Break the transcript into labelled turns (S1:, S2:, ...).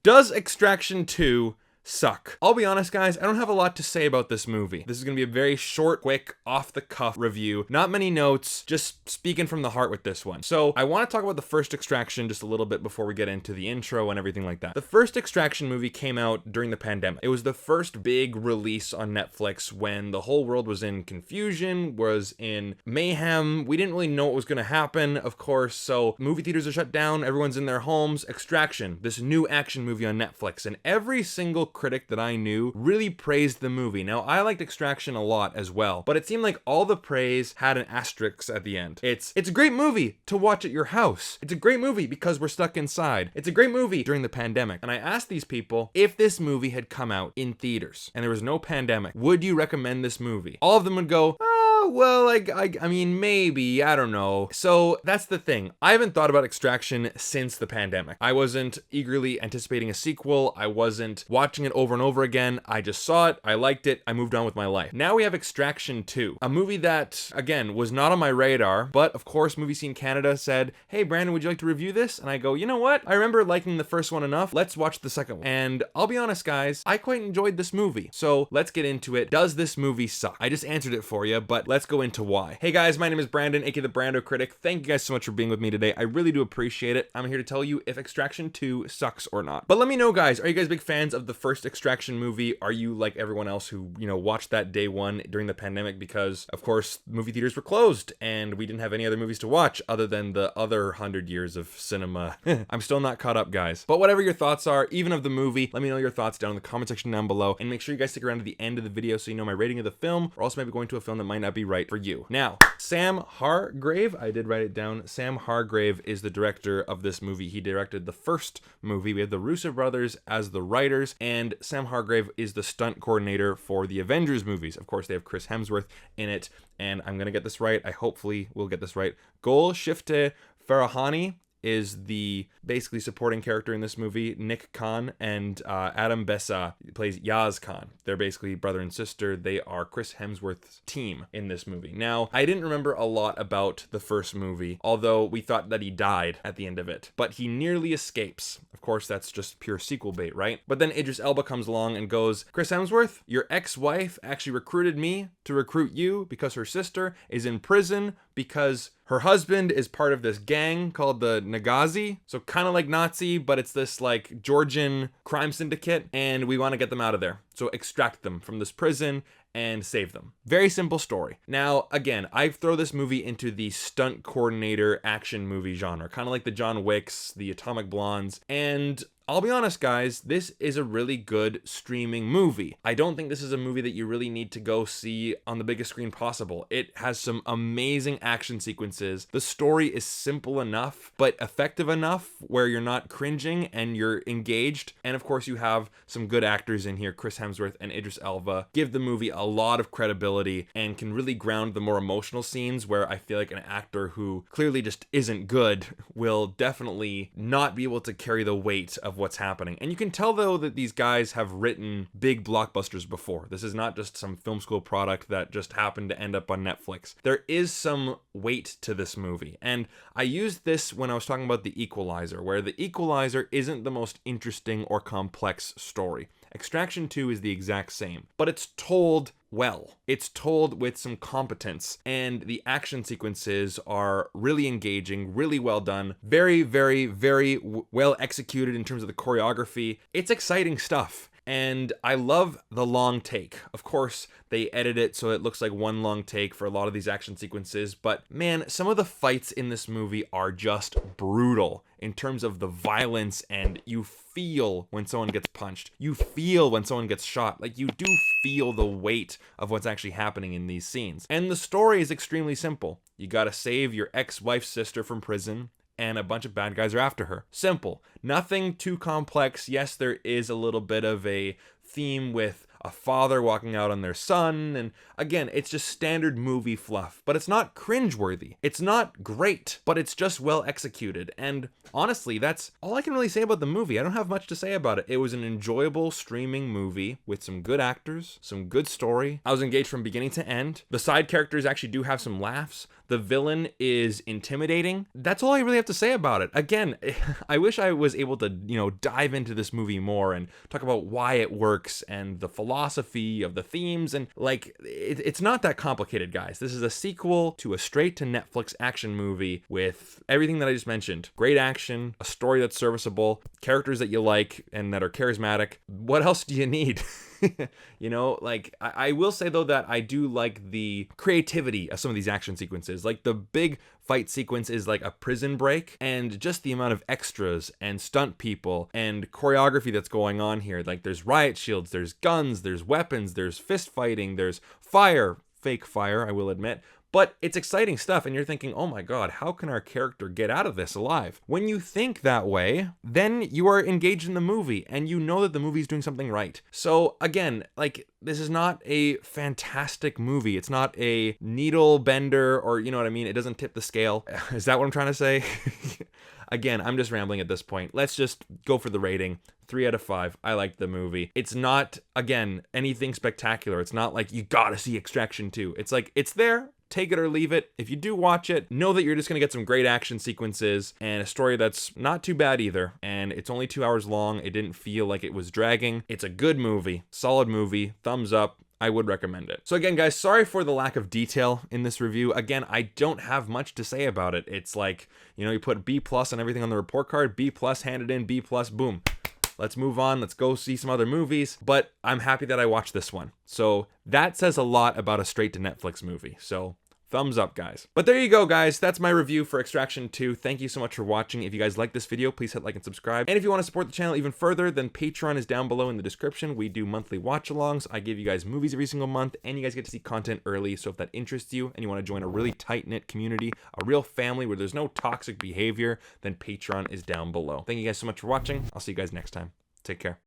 S1: Does Extraction 2 suck? I'll be honest, guys, I don't have a lot to say about this movie. This is gonna be a very short, quick, off-the-cuff review. Not many notes, just speaking from the heart with this one. So I want to talk about the first Extraction just a little bit before we get into the intro and everything like that. The first Extraction movie came out during the pandemic. It was the first big release on Netflix when the whole world was in confusion, was in mayhem. We didn't really know what was gonna happen, of course, so movie theaters are shut down, everyone's in their homes. Extraction, this new action movie on Netflix, and every single critic that I knew really praised the movie. Now, I liked Extraction a lot as well, but it seemed like all the praise had an asterisk at the end. It's a great movie to watch at your house. It's a great movie because we're stuck inside. It's a great movie during the pandemic. And I asked these people, if this movie had come out in theaters and there was no pandemic, would you recommend this movie? All of them would go, well, I mean, maybe, I don't know. So that's the thing. I haven't thought about Extraction since the pandemic. I wasn't eagerly anticipating a sequel. I wasn't watching it over and over again. I just saw it. I liked it. I moved on with my life. Now we have Extraction 2, a movie that, again, was not on my radar, but of course, Movie Scene Canada said, hey, Brandon, would you like to review this? And I go, you know what? I remember liking the first one enough. Let's watch the second one. And I'll be honest, guys, I quite enjoyed this movie. So let's get into it. Does this movie suck? I just answered it for you, but let's go into why. Hey guys, my name is Brandon, aka the BrandoCritic. Thank you guys so much for being with me today. I really do appreciate it. I'm here to tell you if Extraction 2 sucks or not. But let me know, guys, are you guys big fans of the first Extraction movie? Are you like everyone else who, watched that day one during the pandemic because, of course, movie theaters were closed and we didn't have any other movies to watch other than the other 100 years of cinema? I'm still not caught up, guys. But whatever your thoughts are, even of the movie, let me know your thoughts down in the comment section down below, and make sure you guys stick around to the end of the video so you know my rating of the film, or also maybe going to a film that might not be right for you. Now, Sam Hargrave, I did write it down. Sam Hargrave is the director of this movie. He directed the first movie. We have the Russo brothers as the writers, and Sam Hargrave is the stunt coordinator for the Avengers movies. Of course, they have Chris Hemsworth in it, and I'm gonna get this right. I hopefully will get this right. Golshifteh Farahani is the basically supporting character in this movie. Nick Khan and Bessa plays Yaz Khan. They're basically brother and sister. They are Chris Hemsworth's team in this movie. Now, I didn't remember a lot about the first movie, although we thought that he died at the end of it, but he nearly escapes. Of course, that's just pure sequel bait, right? But then Idris Elba comes along and goes, Chris Hemsworth, your ex-wife actually recruited me to recruit you because her sister is in prison because her husband is part of this gang called the Nagazi. So kind of like Nazi, but it's this like Georgian crime syndicate, and we want to get them out of there. So extract them from this prison and save them. Very simple story. Now, again, I throw this movie into the stunt coordinator action movie genre, kind of like the John Wicks, the Atomic Blondes, and I'll be honest, guys, this is a really good streaming movie. I don't think this is a movie that you really need to go see on the biggest screen possible. It has some amazing action sequences. The story is simple enough, but effective enough where you're not cringing and you're engaged. And of course, you have some good actors in here. Chris Hemsworth and Idris Elba give the movie a lot of credibility and can really ground the more emotional scenes where I feel like an actor who clearly just isn't good will definitely not be able to carry the weight of what's happening. And you can tell though that these guys have written big blockbusters before. This is not just some film school product that just happened to end up on Netflix. There is some weight to this movie. And I used this when I was talking about The Equalizer, where The Equalizer isn't the most interesting or complex story. Extraction 2 is the exact same, but it's told well. It's told with some competence, and the action sequences are really engaging, really well done, very, very, very well executed in terms of the choreography. It's exciting stuff. And I love the long take. Of course, they edit it so it looks like one long take for a lot of these action sequences, but man, some of the fights in this movie are just brutal in terms of the violence, and you feel when someone gets punched. You feel when someone gets shot. Like, you do feel the weight of what's actually happening in these scenes. And the story is extremely simple. You gotta save your ex-wife's sister from prison, and a bunch of bad guys are after her. Simple. Nothing too complex. Yes, there is a little bit of a theme with a father walking out on their son, and again, it's just standard movie fluff, but it's not cringeworthy. It's not great, but it's just well executed, and honestly, that's all I can really say about the movie. I don't have much to say about it. It was an enjoyable streaming movie with some good actors, some good story. I was engaged from beginning to end. The side characters actually do have some laughs. The villain is intimidating. That's all I really have to say about it. Again, I wish I was able to, dive into this movie more and talk about why it works and the philosophy of the themes. And like, it's not that complicated, guys. This is a sequel to a straight to Netflix action movie with everything that I just mentioned. Great action, a story that's serviceable, characters that you like and that are charismatic. What else do you need? I will say though that I do like the creativity of some of these action sequences. Like the big fight sequence is like a prison break, and just the amount of extras and stunt people and choreography that's going on here. Like there's riot shields, there's guns, there's weapons, there's fist fighting, there's fire, fake fire, I will admit. But it's exciting stuff, and you're thinking, oh my god, how can our character get out of this alive? When you think that way, then you are engaged in the movie, and you know that the movie's doing something right. So again, like, this is not a fantastic movie. It's not a needle bender, or you know what I mean? It doesn't tip the scale. Is that what I'm trying to say? Again, I'm just rambling at this point. Let's just go for the rating. 3 out of 5. I liked the movie. It's not, again, anything spectacular. It's not like you gotta see Extraction 2. It's like, it's there. Take it or leave it. If you do watch it, know that you're just gonna get some great action sequences and a story that's not too bad either. And it's only 2 hours long. It didn't feel like it was dragging. It's a good movie, solid movie, thumbs up. I would recommend it. So again, guys, sorry for the lack of detail in this review. Again, I don't have much to say about it. It's like, you put B+ on everything on the report card, B+, hand it in, B+, boom. Let's move on. Let's go see some other movies. But I'm happy that I watched this one. So that says a lot about a straight to Netflix movie. So thumbs up, guys. But there you go, guys. That's my review for Extraction 2. Thank you so much for watching. If you guys like this video, please hit like and subscribe. And if you want to support the channel even further, then Patreon is down below in the description. We do monthly watch-alongs. I give you guys movies every single month, and you guys get to see content early. So if that interests you and you want to join a really tight-knit community, a real family where there's no toxic behavior, then Patreon is down below. Thank you guys so much for watching. I'll see you guys next time. Take care.